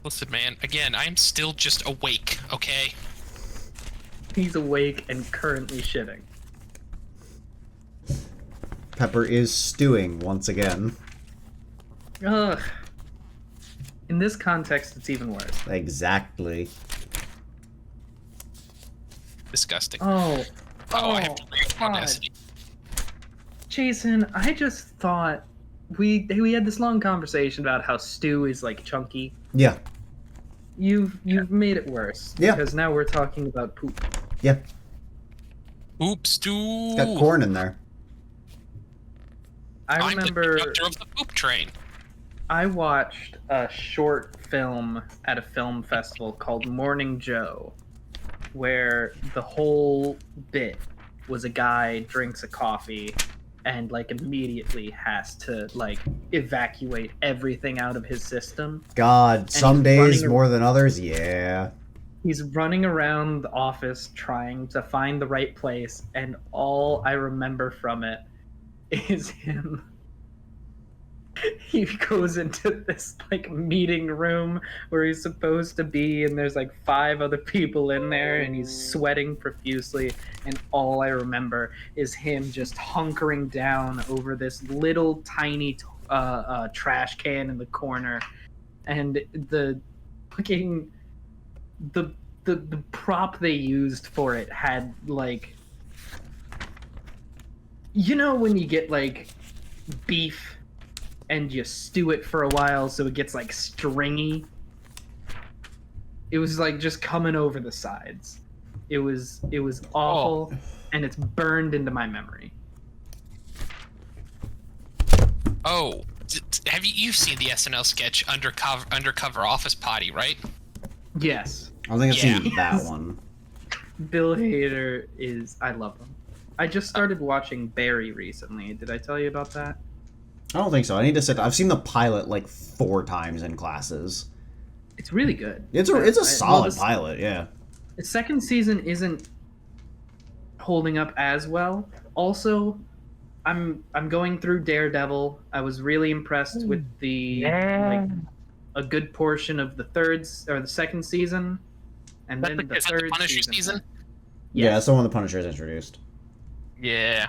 Listen, man, again, I'm still just awake, okay? He's awake and currently shitting. Pepper is stewing once again. Ugh. In this context, it's even worse. Exactly. Disgusting. Oh, I have to read God. Audacity. Jason, I just thought we had this long conversation about how stew is like chunky. Yeah. You've made it worse. Yeah. Because now we're talking about poop. Yeah. Oops, dude. Got corn in there. I remember I'm the conductor of the poop train. I watched a short film at a film festival called Morning Joe, where the whole bit was a guy drinks a coffee and like immediately has to like evacuate everything out of his system. God, some he's days running more than others, yeah. He's running around the office trying to find the right place, and all I remember from it is him. He goes into this like meeting room where he's supposed to be, and there's like 5 other people in there, and he's sweating profusely, and all I remember is him just hunkering down over this little tiny trash can in the corner, and the fucking the prop they used for it had like, you know when you get like beef and you stew it for a while so it gets like stringy. It was like just coming over the sides. It was awful, and it's burned into my memory. Oh, have you've seen the SNL sketch Undercover Office Potty, right? Yes. I don't think I've Yeah. seen that one. Bill Hader I love him. I just started watching Barry recently. Did I tell you about that? I don't think so. I need to sit. I've seen the pilot like 4 times in classes. It's really good. It's a solid pilot, yeah. The second season isn't holding up as well. Also, I'm going through Daredevil. I was really impressed with like a good portion of the second season, and then the Is that third the Punisher season? Yeah, that's the one the Punisher is introduced. Yeah.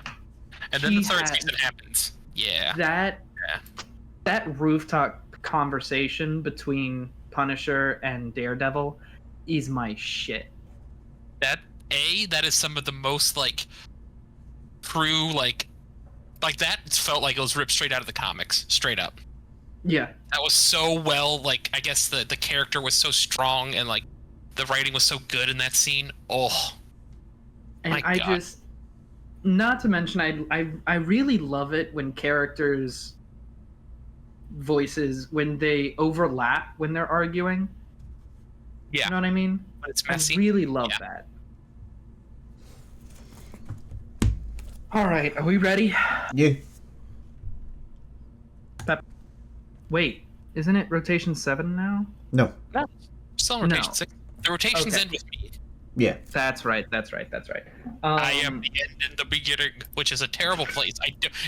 And then the third season happens. Yeah. That rooftop conversation between Punisher and Daredevil is my shit. That is some of the most like true like that felt like it was ripped straight out of the comics, straight up. Yeah. That was so well, like, I guess the character was so strong and like the writing was so good in that scene. Oh. And my I God. just, not to mention, I really love it when characters' voices, when they overlap when they're arguing. Yeah. You know what I mean? When it's messy. I really love that. All right, are we ready? Yeah. Wait, isn't it rotation 7 now? No. No. Still in rotation No. 6. The rotations Okay. end with me. Yeah. That's right. I am the end in the beginning, which is a terrible place.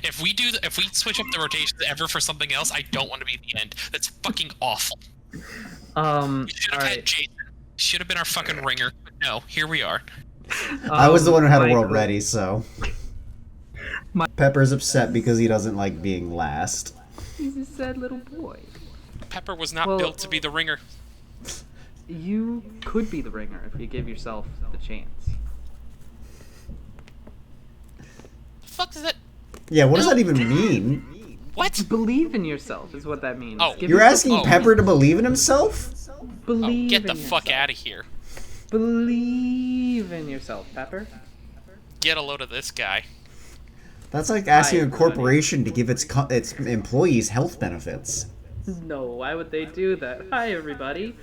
If we switch up the rotations ever for something else, I don't want to be the end. That's fucking awful. We should have had Jason. Should have been our fucking ringer. But no, here we are. I was the one who had a Michael. world ready, so. Pepper's upset because he doesn't like being last. He's a sad little boy. Pepper was not Well- built to be the ringer. You could be the ringer if you give yourself the chance. The fuck does that? Yeah, what does that even mean? What? Believe in yourself is what that means. Oh. Give You're yourself asking Oh. Pepper to believe in himself? Believe Get the in fuck yourself. out of here. Believe in yourself, Pepper. Get a load of this guy. That's like asking Hi, a corporation to give its employees health benefits. No, why would they do that? Hi, everybody.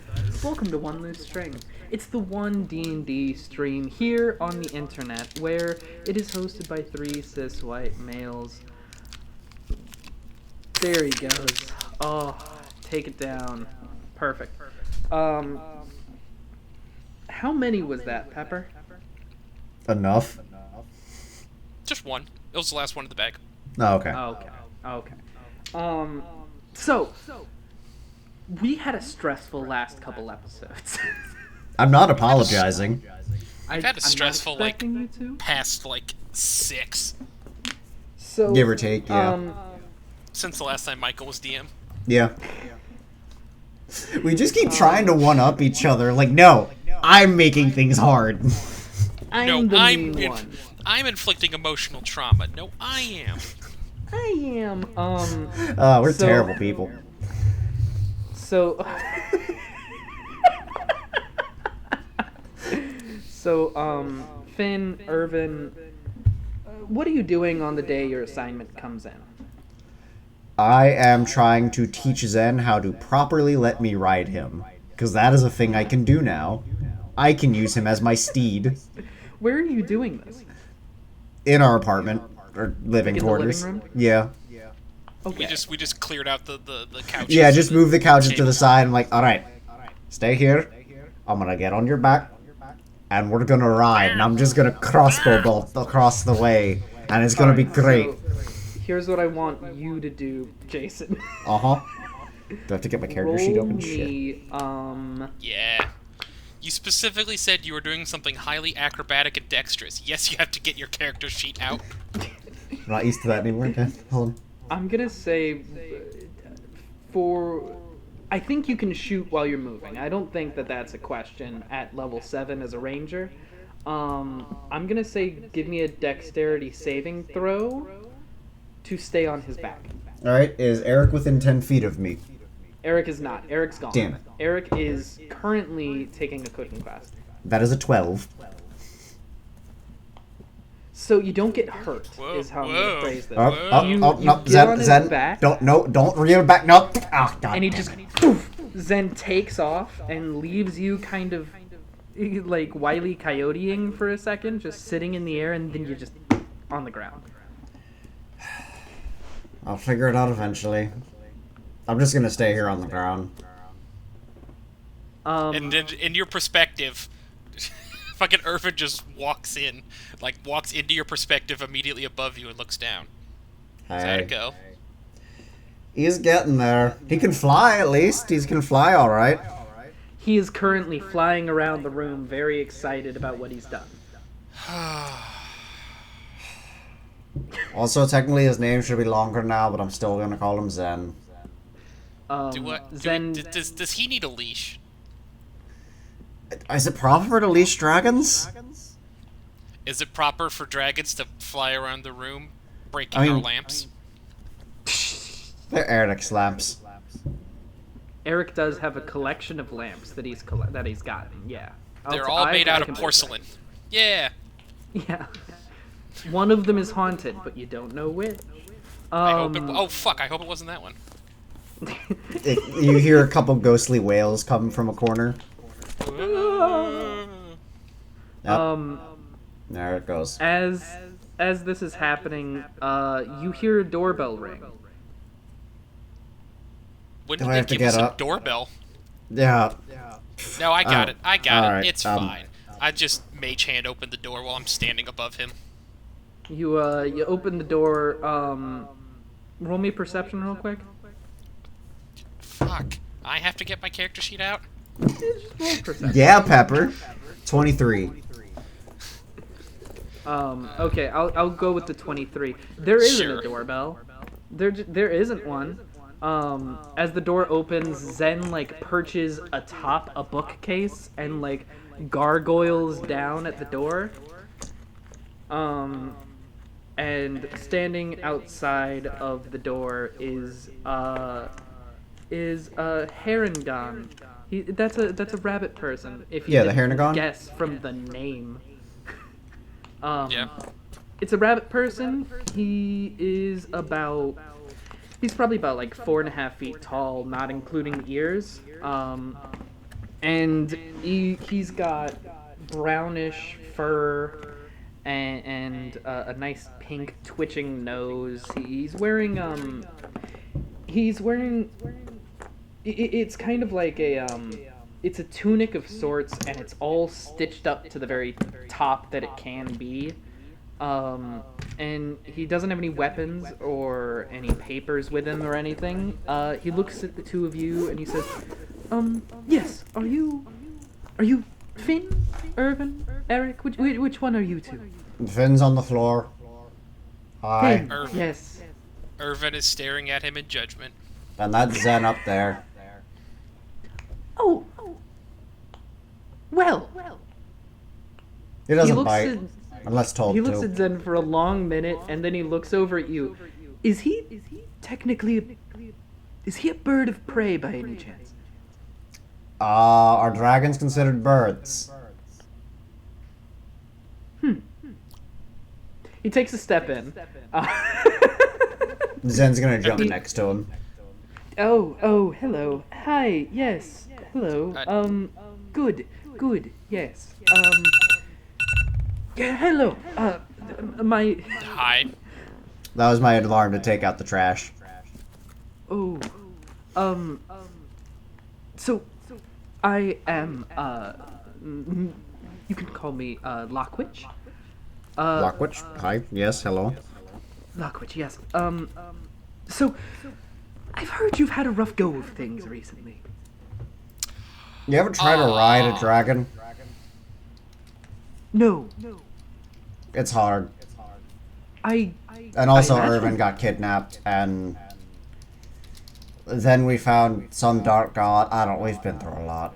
Welcome to One Loose String. It's the one D&D stream here on the internet where it is hosted by 3 cis white males. There he goes. Oh, take it down. Perfect. How many was that, Pepper? Enough? Just one. It was the last one in the bag. Oh, okay. Okay. So, We had a stressful last couple episodes. I'm not apologizing. I've had a stressful, like, you to. past, like, 6. So, Give or take, yeah. Since the last time Michael was DM. Yeah. We just keep trying to one-up each other. Like, no, I'm making things hard. I'm the mean one. I'm inflicting emotional trauma. No, I am. I am. We're terrible people. So. Finn, Irvin, what are you doing on the day your assignment comes in? I am trying to teach Zen how to properly let me ride him. Because that is a thing I can do now. I can use him as my steed. Where are you doing this? In our apartment. Or living Like in quarters. the living room? Yeah. Okay. We just cleared out the couches. Yeah, just move the couches to the side. I'm like, alright, stay here. I'm gonna get on your back. And we're gonna ride. And I'm just gonna crossbow bolt across the way. And it's gonna be great. So, here's what I want you to do, Jason. Uh-huh. Do I have to get my character sheet open? Shit. Yeah. You specifically said you were doing something highly acrobatic and dexterous. Yes, you have to get your character sheet out. I'm not used to that anymore. Okay, hold on. I'm gonna say I think you can shoot while you're moving. I don't think that that's a question at level 7 as a ranger. I'm gonna say give me a dexterity saving throw to stay on his back. Alright, is Eric within 10 feet of me? Eric is not. Eric's gone. Damn it. Eric is currently taking a cooking class. That is a 12. So you don't get hurt, Whoa, is how I'm going to phrase this. You no, get on his Zen, back, don't reel back, no. Oh, God and he damn just, it. poof, Zen takes off and leaves you kind of, like, Wile E. Coyoteing for a second, just sitting in the air, and then you're just on the ground. I'll figure it out eventually. I'm just gonna stay here on the ground. And in your perspective, fucking Irvin just walks into your perspective immediately above you and looks down. Hey. How'd it go? He's getting there. He can fly at least. He can fly alright. He is currently flying around the room, very excited about what he's done. Also, technically his name should be longer now, but I'm still gonna call him Zen. Zen... Does he need a leash? Is it proper to leash dragons? Is it proper for dragons to fly around the room, breaking our lamps? They're Eric's lamps. Eric does have a collection of lamps that he's gotten. Yeah, They're all made out of porcelain. Yeah. Yeah. One of them is haunted, but you don't know which. Oh fuck! I hope it wasn't that one. You hear a couple ghostly wails come from a corner. Yep. There it goes. As this is happening, you hear a doorbell ring. Wouldn't Do I they have to give get us up? a doorbell? Yeah. No, I got it. I got alright, it. It's fine. I just mage hand open the door while I'm standing above him. You open the door. Roll me perception real quick. Fuck. I have to get my character sheet out? Just roll perception. Yeah, Pepper. 23. Okay, I'll go with the 23. There isn't Sure. a doorbell. There isn't one. As the door opens, Zen like perches atop a bookcase and like gargoyles down at the door. And standing outside of the door is Herongon. That's a rabbit person. If you Yeah, the didn't Herongon? guess from the name. Yeah. It's a rabbit person. He's probably about like 4.5 feet tall, not including ears. And he's got brownish fur and a nice pink twitching nose. He's wearing it's kind of like it's a tunic of sorts, and it's all stitched up to the very top that it can be. and he doesn't have any weapons or any papers with him or anything. He looks at the two of you and he says, yes, are you Finn, Irvin, Eric? Which one are you two? Finn's on the floor. Hi. Finn, yes. Irvin is staring at him in judgment. And that's Zen up there. Oh. Well. He doesn't bite, unless told to. He looks at Zen for a long minute, and then he looks over at you. Is he technically is he a bird of prey by any chance? Are dragons considered birds? He takes a step in. Zen's gonna jump next to him. Oh, hello. Hi, yes. Hello. Good, yes. Yeah, hello. My... Hi. That was my alarm to take out the trash. Oh. So, I am, you can call me, Lockwitch. Lockwitch? Hi, yes, hello. Lockwitch, yes. So, I've heard you've had a rough go of things recently. You ever try to ride a dragon? No. It's hard. And also, Irvin got kidnapped, and then we found some dark god. We've been through a lot.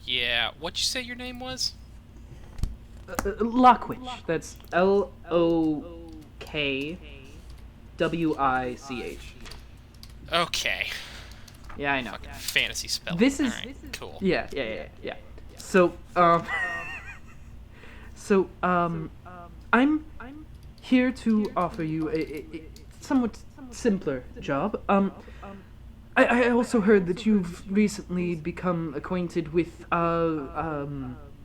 Yeah, what'd you say your name was? Lockwitch. That's Lokwich. Okay. Yeah, I know. Fucking fantasy spell. This is Alright, cool. Yeah. So, I'm here to offer you a somewhat simpler job. I also heard that you've recently become acquainted with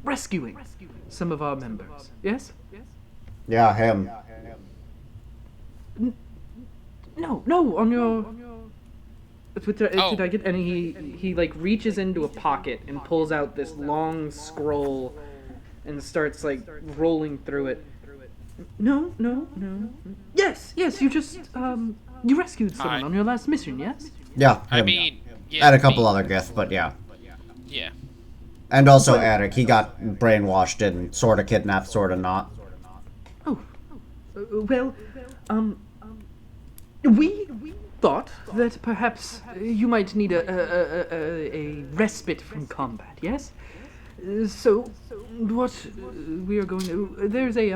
rescuing some of our members. Yes? Yeah, him. No, on your... Did I get... And he like reaches into a pocket and pulls out this long scroll and starts like rolling through it. No. Yes, you just you rescued someone on your last mission, yes? Yeah, him. I mean, yeah. And a couple other gifts, but yeah. Yeah. And also Eric, he got brainwashed and sorta kidnapped, sorta not. Oh. Well, we thought that perhaps you might need a respite from combat, yes? So, what we are going to... There's a,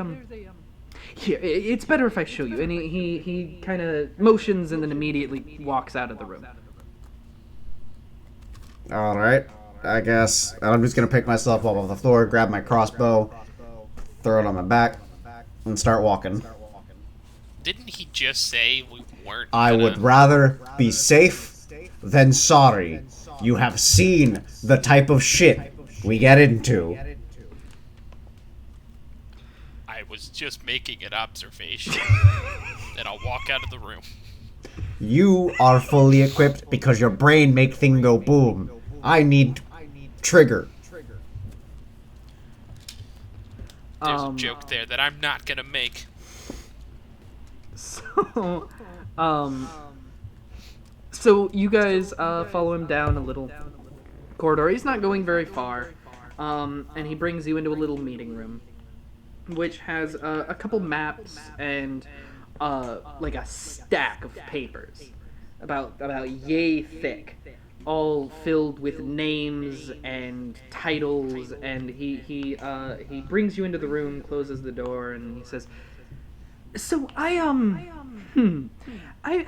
Here, it's better if I show you. And he kind of motions and then immediately walks out of the room. Alright, I guess I'm just gonna pick myself up off the floor, grab my crossbow, throw it on my back, and start walking. Didn't he just say we weren't I would rather be safe than sorry. You have seen the type of shit we get into. I was just making an observation. Then I'll walk out of the room. You are fully equipped because your brain make thing go boom. I need trigger. There's a joke there that I'm not gonna make. So, so you guys follow him down a little corridor. He's not going very far, and he brings you into a little meeting room, which has a couple maps and like a stack of papers, about yay thick, all filled with names and titles. And he brings you into the room, closes the door, and he says, "So I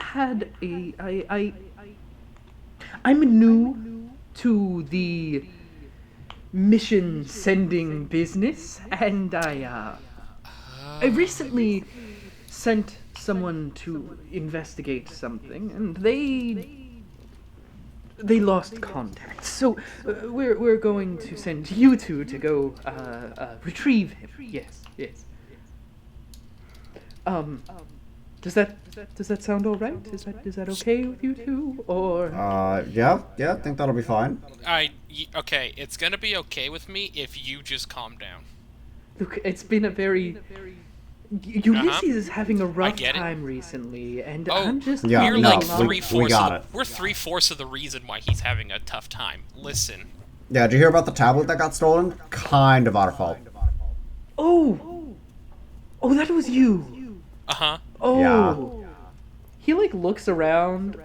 had I'm new to the mission sending business, and I recently sent someone to investigate something, and they lost contact. So we're going to send you two to go retrieve him. Yes. Does that sound all right? Is that okay with you two, or? Yeah, I think that'll be fine. Okay, it's gonna be okay with me if you just calm down. Look, it's been a very Ulysses is having a rough get it. time recently, and Oh, I'm just Yeah, we're no, like we three-fourths. got it. We're 3/4 of the reason why he's having a tough time. Listen. Yeah, did you hear about the tablet that got stolen? Kind of our fault. Oh, that was you. Uh-huh. Oh, Yeah. he like looks around.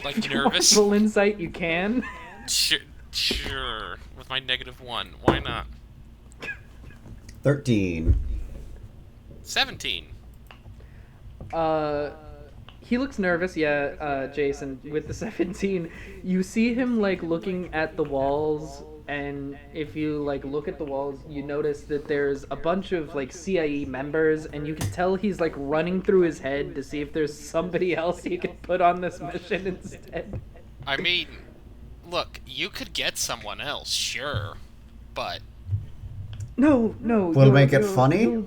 Like if you want nervous. full insight, you can. Sure. With my -1. Why not? 13. 17. He looks nervous. Yeah, Jason, with the 17, you see him like looking at the walls. And if you like look at the walls, you notice that there's a bunch of like CIE members, and you can tell he's like running through his head to see if there's somebody else he could put on this mission instead. I mean, look, you could get someone else, sure, but No. We'll make it funny?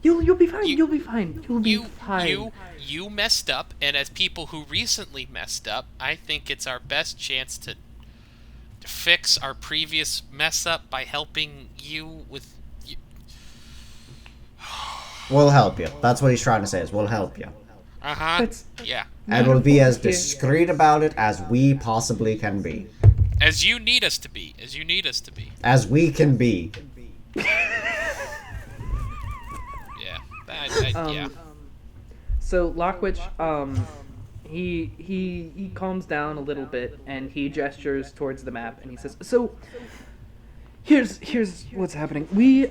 You'll be fine. You'll be fine. You'll be fine. you messed up, and as people who recently messed up, I think it's our best chance to fix our previous mess up by helping you with. We'll help you. That's what he's trying to say, is we'll help you. Yeah. And we'll be as discreet about it as we possibly can be. As you need us to be. As you need us to be. As we can be. Yeah. Yeah. So Lockwitch, he calms down a little bit and he gestures towards the map and he says, "So, here's what's happening. We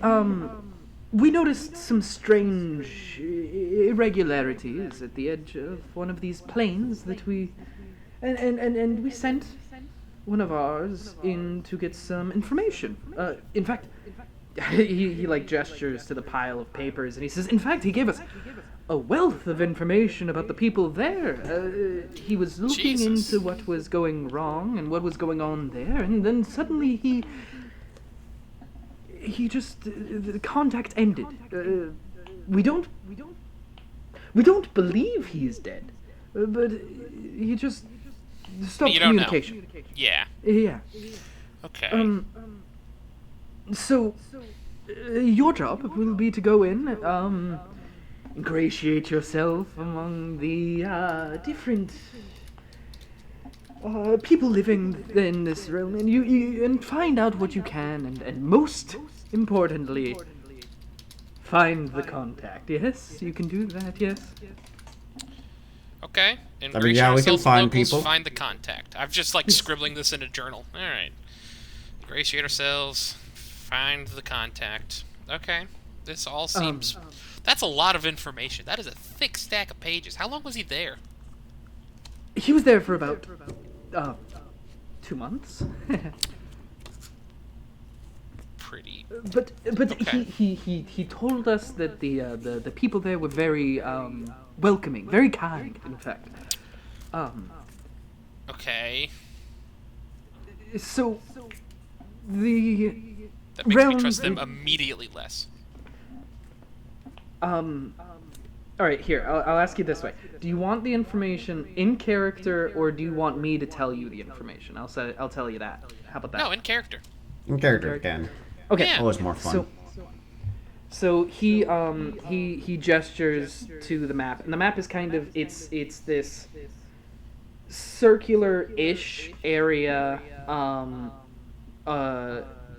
noticed some strange irregularities at the edge of one of these plains that we we sent one of ours in to get some information. In fact, he like gestures to the pile of papers and he says, in fact, he gave us a wealth of information about the people there. He was looking into what was going wrong and what was going on there, and then suddenly he just the contact ended. We don't believe he's dead, but he just stopped communication. Know. Yeah. Yeah. Okay. So your job will be to go in, ingratiate yourself among the different people living in this realm, and you find out what you can, and most importantly, find the contact. Yes, you can do that. Yes. Okay. I mean, yeah, we can find people. Find the contact. I'm just like scribbling this in a journal. All right. Ingratiate ourselves. Find the contact. Okay. This all seems. That's a lot of information. That is a thick stack of pages. How long was he there? He was there for about 2 months. Pretty. But Okay. he told us that the people there were very welcoming, very kind, in fact. Okay. So the That makes realm, me trust them immediately less. All right, here. I'll ask you this way: do you want the information in character, or do you want me to tell you the information? I'll tell you that. How about that? No, in character. In character again. Okay. Yeah. Always more fun. So he gestures to the map, and the map is kind of it's this circular-ish area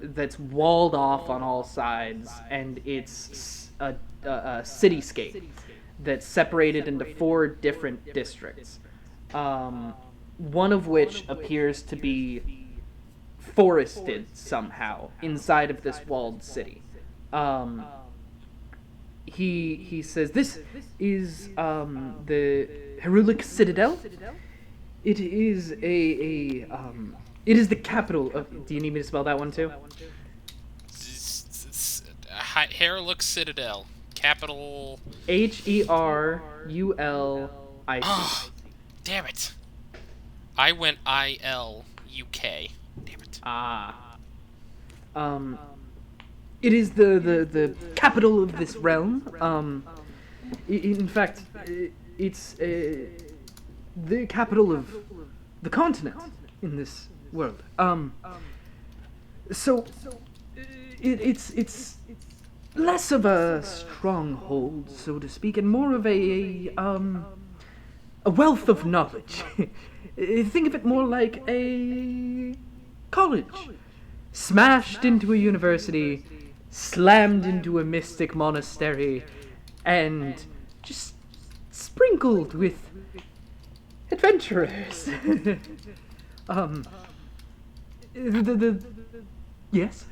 that's walled off on all sides, and it's a cityscape that's separated into 4 different districts, one of which appears to be forested somehow inside of this walled city. He says this is the Herulic Citadel. It is it is the capital of. Do you need me to spell that one too? Herluck Citadel. Capital. Herulic. Oh, damn it. I went ILUK. Damn it. It is the capital of this realm. In fact, it's the capital of the continent in this world. So it's less of a stronghold, so to speak, and more of a wealth of knowledge. Think of it more like a college. Smashed into a university, slammed into a mystic monastery, and just sprinkled with adventurers. Yes?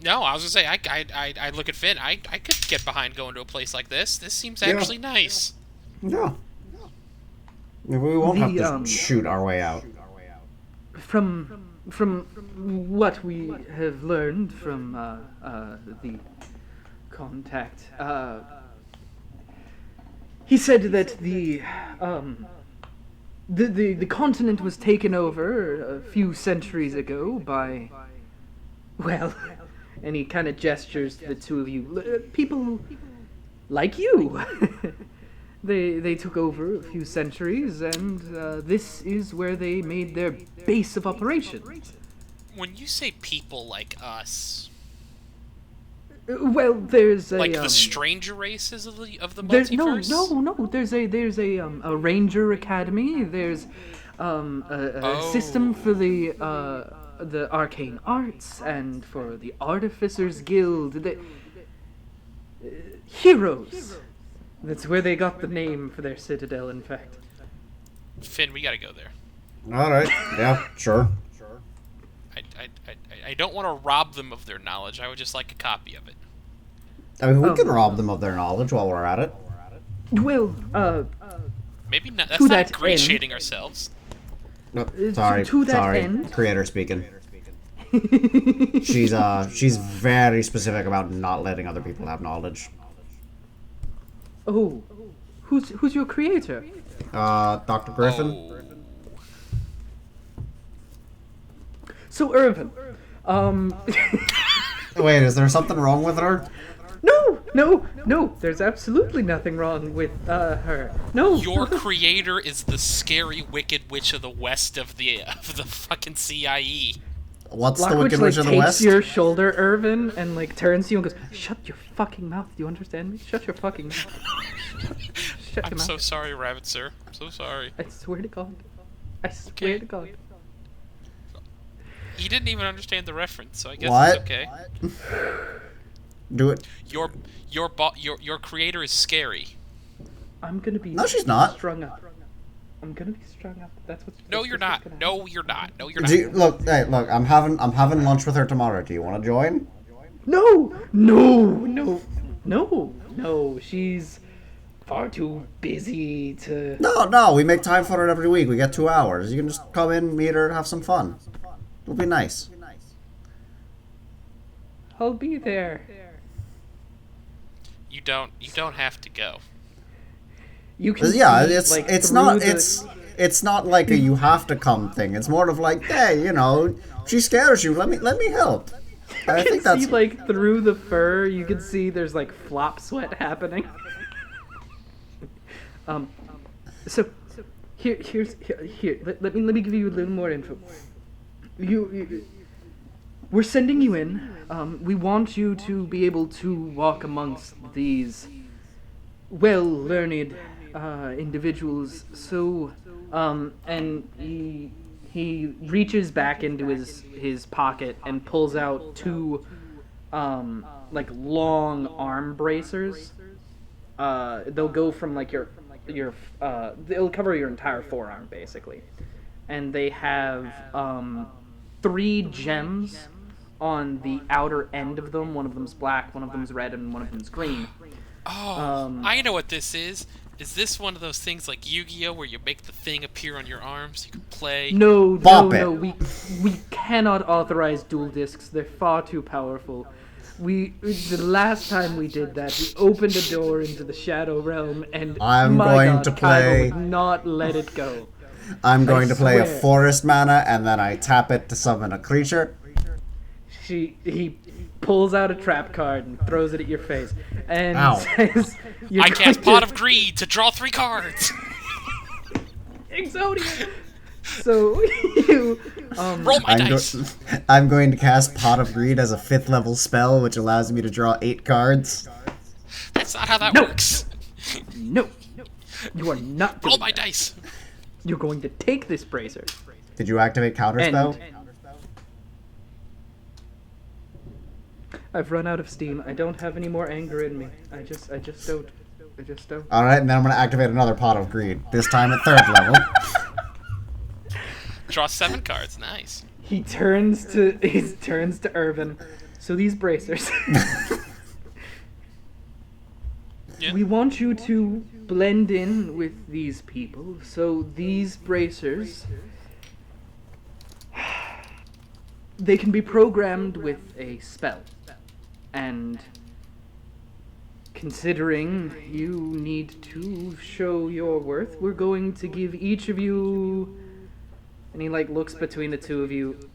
No, I was gonna say I look at Finn. I could get behind going to a place like this. This seems actually nice. Yeah. We won't have to shoot our way out. From what we have learned from the contact, he said that the continent was taken over a few centuries ago by, well, and he kind of gestures to the two of you, people like you. They took over a few centuries, and this is where they made their base of operations. When you say people like us, Well, there's a like the stranger races of the multiverse. No. There's a ranger academy. There's a system for the arcane arts and for the artificers guild. Heroes. That's where they got the name for their citadel. In fact. Finn, we gotta go there. All right. Yeah. Sure. I don't want to rob them of their knowledge. I would just like a copy of it. I mean, we can rob them of their knowledge while we're at it. Well, may's not. That's to not that ingratiating ourselves. No, sorry. to that Sorry. end- Creator speaking. She's very specific about not letting other people have knowledge. Oh, who's your creator? Dr. Griffin. Oh. So Irvin, Wait, is there something wrong with her? No, there's absolutely nothing wrong with her. No. Your creator is the scary Wicked Witch of the West of the fucking CIE. What's the Lockwood Wicked Witch of the takes West? your shoulder, Irvin, and turns to you and goes, "Shut your fucking mouth. Do you understand me? Shut your fucking mouth." Shut I'm your so mouth. sorry, Rabbit Sir. I'm so sorry. I swear to God. I swear to God. He didn't even understand the reference, so I guess What? it's okay. Do it. Your creator is scary. I'm gonna be. No, she's not. Strung up. I'm gonna be strung up. That's what's. No, that's you're what's not. gonna No, you're not. No, you're not. Do you, look, hey, look. I'm having lunch with her tomorrow. Do you want to join? No. She's far too busy to. No. We make time for it every week. We get 2 hours. You can just come in, meet her, have some fun. It'll be nice. I'll be there. You don't have to go. You can. Yeah, see, it's through not the- it's not like a you have to come thing. It's more of like, hey, she scares you. Let me help. I think that's see through the fur. You can see there's flop sweat happening. So here. Let me give you a little more info. We're sending you in. We want you to be able to walk amongst these well-learned individuals. So, and he reaches back into his pocket and pulls out two long arm bracers. They'll go from they'll cover your entire forearm basically, and they have 3 gems on the outer end of them. One of them's black, one of them's red, and one of them's green. Oh, I know what this is. Is this one of those things like Yu-Gi-Oh where you make the thing appear on your arms? You can play. No, Bop no, it. we cannot authorize dual discs. They're far too powerful. The last time we did that, we opened a door into the Shadow Realm, and I'm my going God, to Kaiba play- would not let it go. I'm going to play a swear. forest mana and then I tap it to summon a creature. He pulls out a trap card and throws it at your face, and Ow. says, "You're I going cast to- Pot of Greed to draw 3 cards. Exodia." So you Roll my dice. I'm going to cast Pot of Greed as a 5th level spell, which allows me to draw 8 cards. That's not how that No. works. No, you are not doing Roll my that. dice. You're going to take this bracer. Did you activate Counterspell? I've run out of steam. I don't have any more anger in me. I just don't. Alright, and then I'm going to activate another Pot of Greed, this time at 3rd level. Draw 7 cards. Nice. He turns to Irvin. So these bracers. Yeah. We want you to blend in with these people. So these bracers, they can be programmed with a spell. And considering you need to show your worth, we're going to give each of you, and he like looks between the two of you,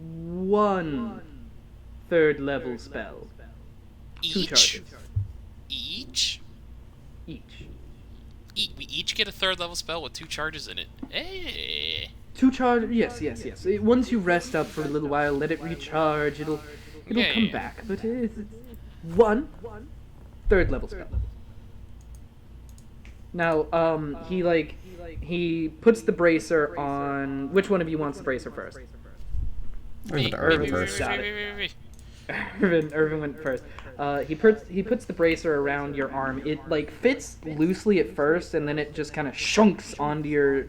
1 3rd level spell. 2 Each. charges. Each. Each. We each get a 3rd level spell with 2 charges in it. Hey. 2 charge. Yes. Once you rest up for a little while, let it recharge. It'll Yeah, come yeah. back. But it's 1 3rd level spell. Now, he puts the bracer on. Which one of you wants the bracer first? Where's the Irvin Irvin first? got it. Irvin went first. He puts the bracer around your arm. It like fits loosely at first, and then it just kind of shunks onto your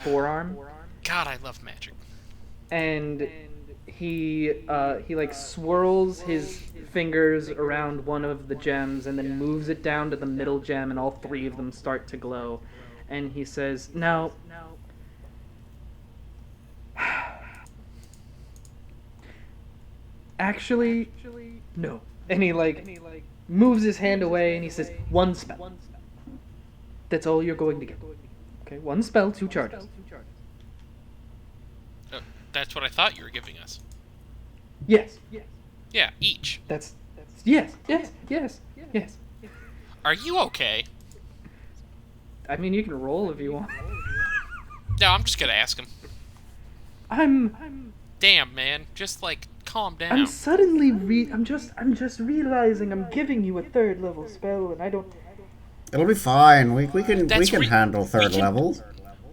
forearm. God, I love magic. And he like swirls his fingers around one of the gems, and then moves it down to the middle gem, and all 3 of them start to glow. And he says, "Now." Actually, no. And he moves his hand away and he says, 1 spell. That's all you're going to get. Okay, 1 spell, 2 charges. That's what I thought you were giving us. Yes. Yeah, each. That's yes. Are you okay? I mean, you can roll if you want. No, I'm just gonna ask him. I'm Damn, man. Just calm down. suddenly I'm just realizing I'm giving you a 3rd level spell, and I don't. It'll be fine. We can That's handle 3rd level.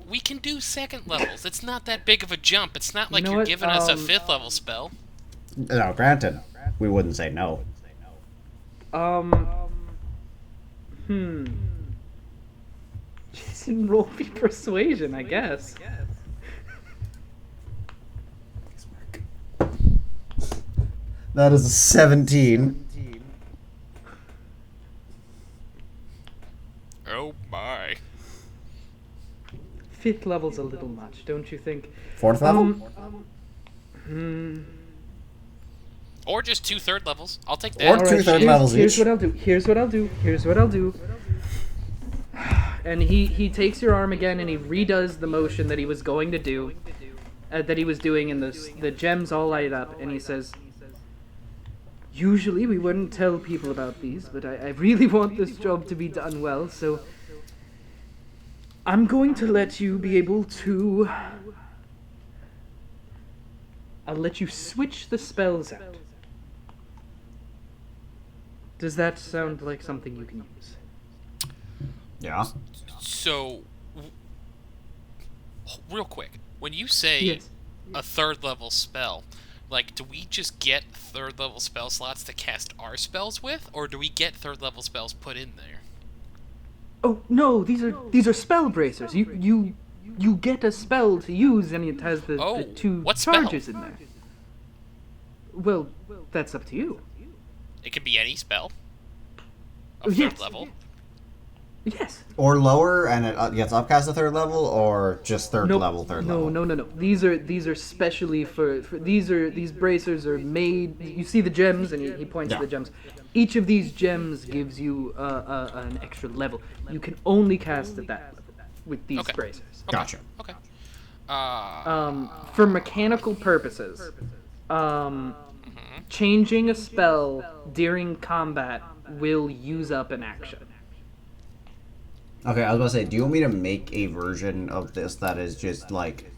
We can do 2nd levels. It's not that big of a jump. It's not like know you're what? giving us a 5th level spell. No, granted. We wouldn't say no. Jason, roll me persuasion, I guess. That is a 17. Oh my. 5th level's a little much, don't you think? 4th level? Or just 2 3rd levels. I'll take that. Or 2 3rd levels Here's each. what I'll do. And he takes your arm again and he redoes the motion that he was going to do, that he was doing, and the gems all light up, and he says, "Usually we wouldn't tell people about these, but I really want this job to be done well, so I'm going to let you be able to... I'll let you switch the spells out. Does that sound like something you can use?" Yeah. So, real quick, when you say Yes. a 3rd level spell, do we just get 3rd level spell slots to cast our spells with, or do we get 3rd level spells put in there? Oh no, these are spell bracers. You get a spell to use, and it has the 2 what spell? charges in there. Well, that's up to you. It could be any spell. Of 3rd Yes. level. Yes. Or lower, and it gets upcast to 3rd level, or just 3rd level, 3rd level? No. These are specially for these bracers are made. You see the gems, and he points to the gems. Each of these gems gives you an extra level. You can only cast at that level with these bracers. Okay. Gotcha. Okay. For mechanical purposes, changing a spell during combat will use up an action. Okay, I was about to say, do you want me to make a version of this that is just like,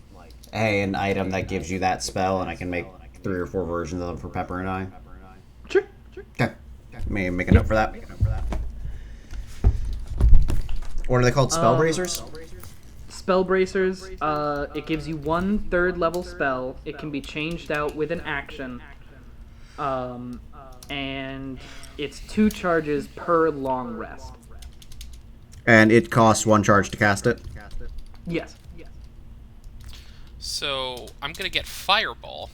hey, an item that gives you that spell, and I can make 3 or 4 versions of them for Pepper and I? Sure. Okay. Make a note for that. What are they called? Spell bracers? Spell bracers. It gives you 1 3rd-level spell. It can be changed out with an action. And it's 2 charges per long rest. And it costs 1 charge to cast it? Yes. So I'm gonna get Fireball.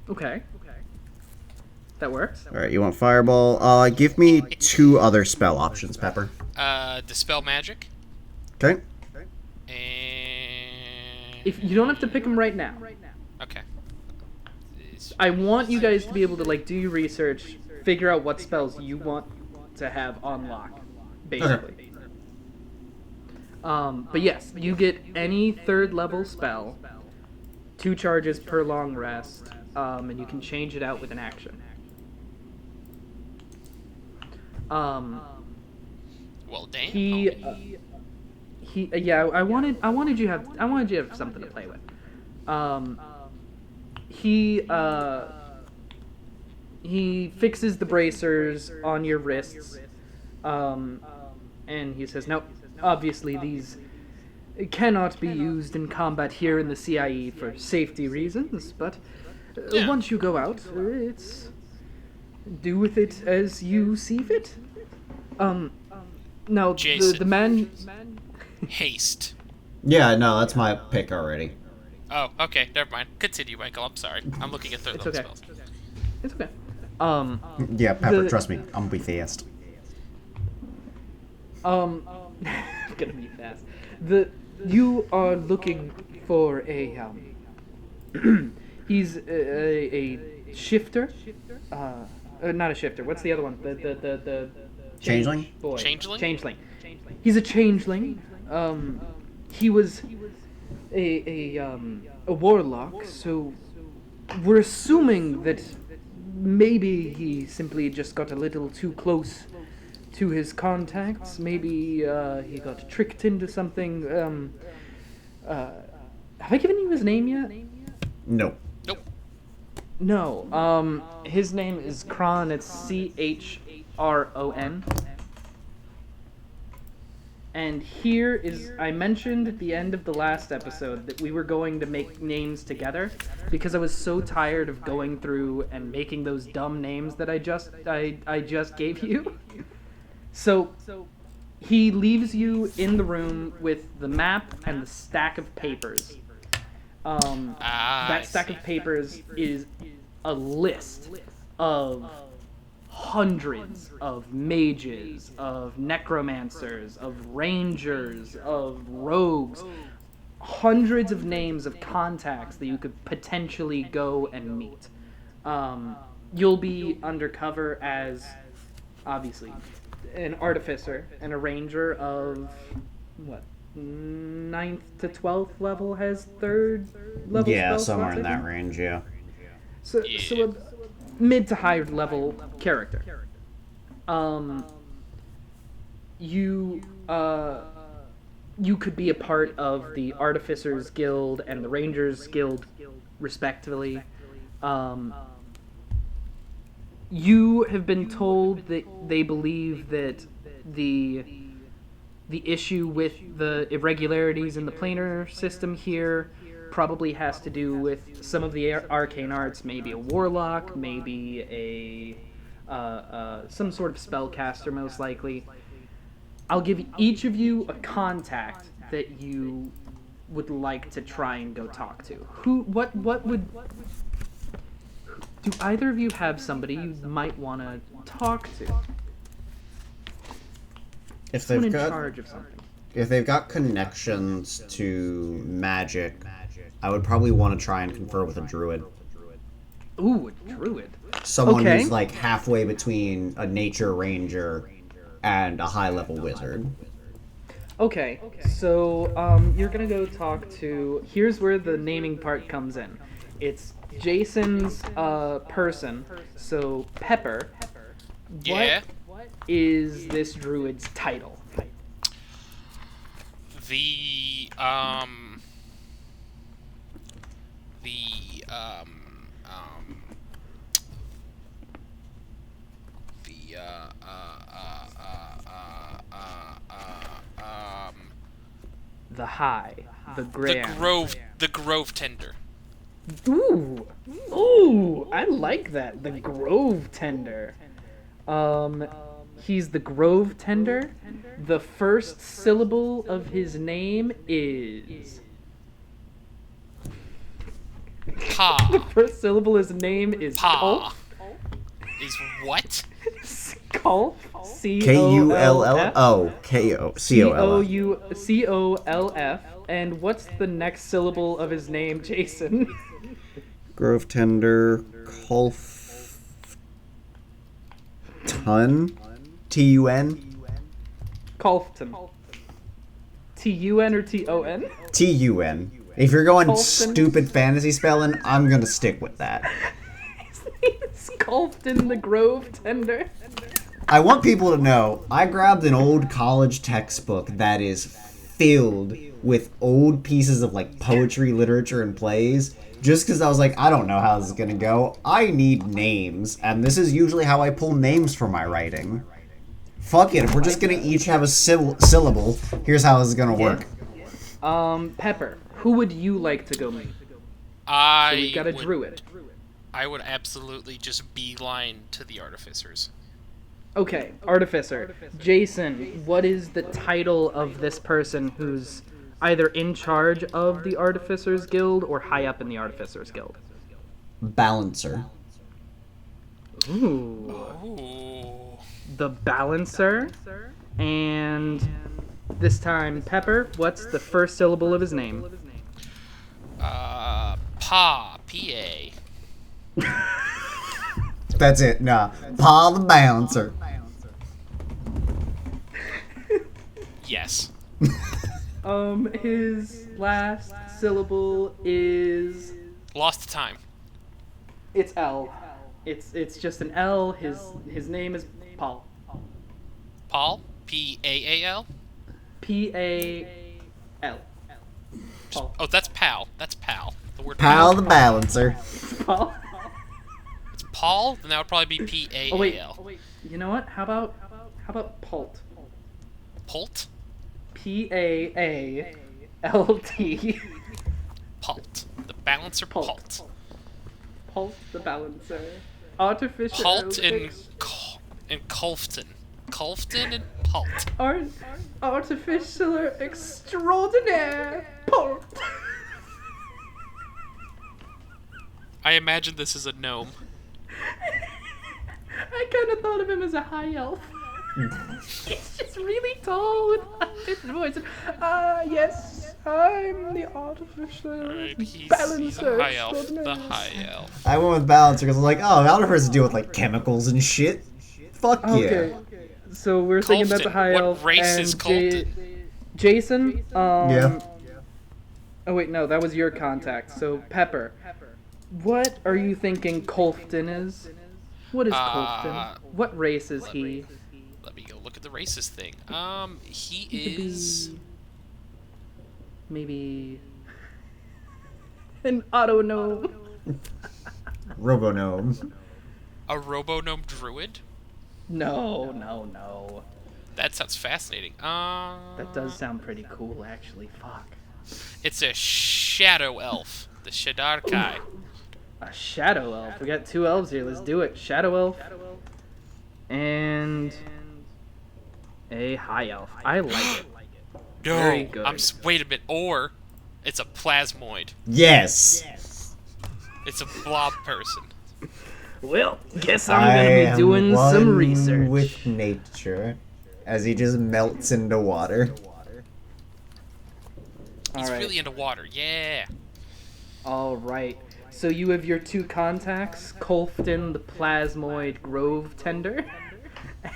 Okay. That works. Alright, you want Fireball. Give me 2 other spell options, Pepper. Dispel Magic. Okay. And... If you don't have to pick them right now. Okay. I want you guys to be able to like do your research, figure out what spells you want to have on lock, basically. Okay. But yes, you get any 3rd-level spell, 2 charges per long rest, and you can change it out with an action. Well, damn. I wanted you to have something to play with. He fixes the bracers on your wrists, and he says, "Nope, obviously these cannot be used in combat here in the CIE for safety reasons, but Yeah. once you go out, it's do with it as you see fit." Now Jason. the man. Haste. Yeah, no, that's my pick already. Oh, okay. Never mind. Continue, Michael. I'm sorry. I'm looking at third It's level okay. spells. It's okay. Yeah, Pepper, The- trust me, I'm gonna be fast. I'm gonna be fast. You are looking for a he's a shifter. Not a shifter. What's the other one? The Changeling? boy. Changeling? Changeling. He's a changeling. He was a warlock. So we're assuming that maybe he simply just got a little too close to his contacts. Maybe he got tricked into something. Have I given you his name yet? No. Nope. No. His name is Kron. It's Chron. And here is, I mentioned at the end of the last episode that we were going to make names together because I was so tired of going through and making those dumb names that I just gave you. So he leaves you in the room with the map and the stack of papers. I That stack see. of papers is a list of hundreds of mages, of necromancers, of rangers, of rogues, hundreds of names of contacts that you could potentially go and meet. You'll be undercover as, obviously, an artificer and a ranger of, what, 9th to 12th level has 3rd level Yeah, spell somewhere slots, in I that think? range, yeah. So a mid to high level character. You could be a part of the Artificers Guild and the Rangers Guild, respectively. You have been told that they believe that the issue with the irregularities in the planar system here probably has to do with some of the arcane arts, maybe a warlock, maybe some sort of spellcaster, most likely. I'll give each of you a contact that you would like to try and go talk to. What would... Do either of you have somebody you might want to talk to? If Someone they've in got charge of something. if they've got connections to magic, I would probably want to try and confer with a druid. Ooh, a druid. Someone Okay. who's like halfway between a nature ranger and a high level wizard. Okay, so you're gonna go talk to. Here's where the naming part comes in. It's Jason's person. So Pepper. Yeah. What is this druid's title? The The high, the the grand. grove tender. Ooh, ooh, I like that. The Grove Tender. He's the Grove Tender. The first syllable of his name is. Pa. First syllable of his name is Pa. Culf. Is what? Culf. Kull. Oh, Kocolf. Colf. And what's the next syllable of his name, Jason? Grove Tender. Colf. Tun. Tun. Colfton. T-U-N or T-O-N? Tun. If you're going Colfton. stupid fantasy spelling, I'm gonna stick with that. His name's Colfton the Grove Tender. I want people to know, I grabbed an old college textbook that is filled with old pieces of like poetry, literature, and plays, just because I was like, I don't know how this is gonna go. I need names, and this is usually how I pull names for my writing. Fuck it, if we're just gonna each have a syllable, here's how this is gonna work. Pepper, who would you like to go meet? So we got a druid. I would absolutely just beeline to the artificers. Okay, Artificer. Jason, what is the title of this person who's either in charge of the Artificers Guild or high up in the Artificers Guild? Balancer. Ooh. Ooh. The Balancer. And this time, Pepper, what's the first syllable of his name? Pa. P-A. That's it, nah. Pa the Balancer. Yes. His last syllable is... Lost to time. It's L. It's just an L. His name is Paul. Paul? P-A-A-L? P-A-L. Paul. Oh, that's pal. That's pal. The word Pal the Balancer. Paul? It's Paul? Then that would probably be P-A-A-L. Oh wait. You know what? How about Pult? Pult? P-A-A-L-T. Pult. The balancer Pult. Pult. Pult the Balancer. Artificial... Pult and Colfton. Colfton and Pult. Artificial extraordinaire Pult. I imagine this is a gnome. I kind of thought of him as a high elf. He's just really tall with a different voice. Yes, I'm the artificial He's balancer. a high elf. The extraordinaire. high elf. I went with Balancer because I'm like, oh, Balancer has to deal with like chemicals and shit. Fuck Okay, yeah. so we're thinking about the Colfton. high What elf race and is Colfton? Jason. Yeah. Oh wait, no, that was your contact. So Pepper, what are you thinking Colfton is? What is Colfton? What race is he? Let me go look at the racist thing. He He could is... be maybe an auto gnome. Robo-gnome. a robo-gnome druid? No. That sounds fascinating. That does sound pretty cool, actually. Fuck. It's a shadow elf. The Shadarkai. A shadow elf. We got two elves here. Let's do it. Shadow elf. And a high elf. I like it. No, Very good. wait a minute. Or it's a plasmoid. Yes. It's a blob person. Well, guess I'm gonna be doing some one research. with nature as he just melts into water. He's Alright. really into water. Yeah. Alright. So you have your two contacts, Colfton the Plasmoid Grove Tender,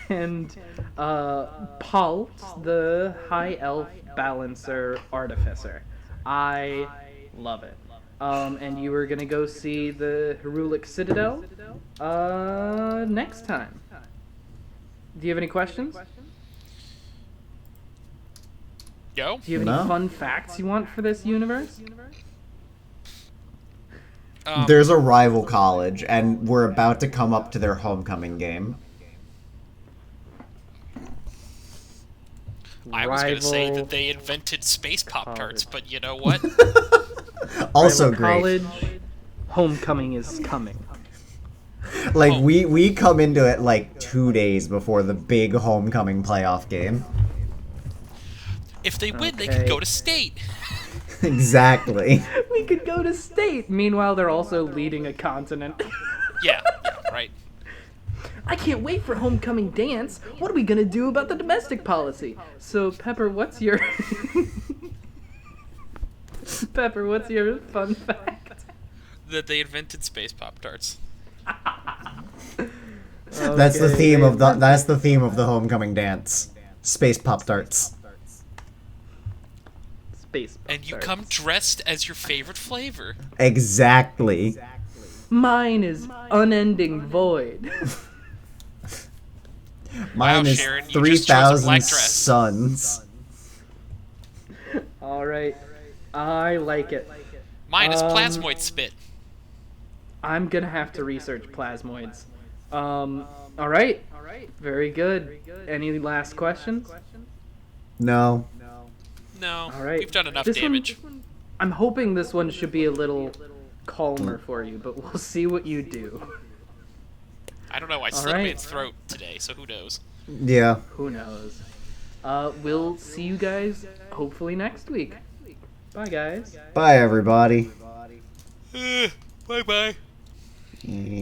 and Palt the High Elf Balancer Artificer. I love it. And you were gonna go see the Herulic Citadel next time. Do you have any questions? No? Do you have No. any fun facts you want for this universe? There's a rival college, and we're about to come up to their homecoming game. I was going to say Rival that they invented space Pop-Tarts, but you know what? Also rival great. college, homecoming is coming. Like, Oh. we come into it like 2 days before the big homecoming playoff game. If they win, they can Okay. go to state. Exactly. We could go to state. Meanwhile, they're also leading a continent. Yeah, right. I can't wait for homecoming dance. What are we gonna do about the domestic policy? So, Pepper, what's your Pepper, what's your fun fact? That they invented space Pop-Tarts. That's the Okay, theme of they- the theme of the homecoming dance. Space Pop-Tarts. Space. And you Pop-Tarts. come dressed as your favorite flavor. Exactly. Mine is unending void. Mine is Sharon, you just chose a 3,000 black dress. suns. All right, I like it. Mine is plasmoid spit. I'm gonna have to research plasmoids. All right, very good. Any last questions? No. No, All right, we've done enough This one- damage. I'm hoping this one should be a little calmer for you, but we'll see what you do. I don't know, I slit right. a man's throat today, so who knows? Yeah. Who knows? We'll see you guys hopefully next week. Bye, guys. Bye, everybody. Bye-bye.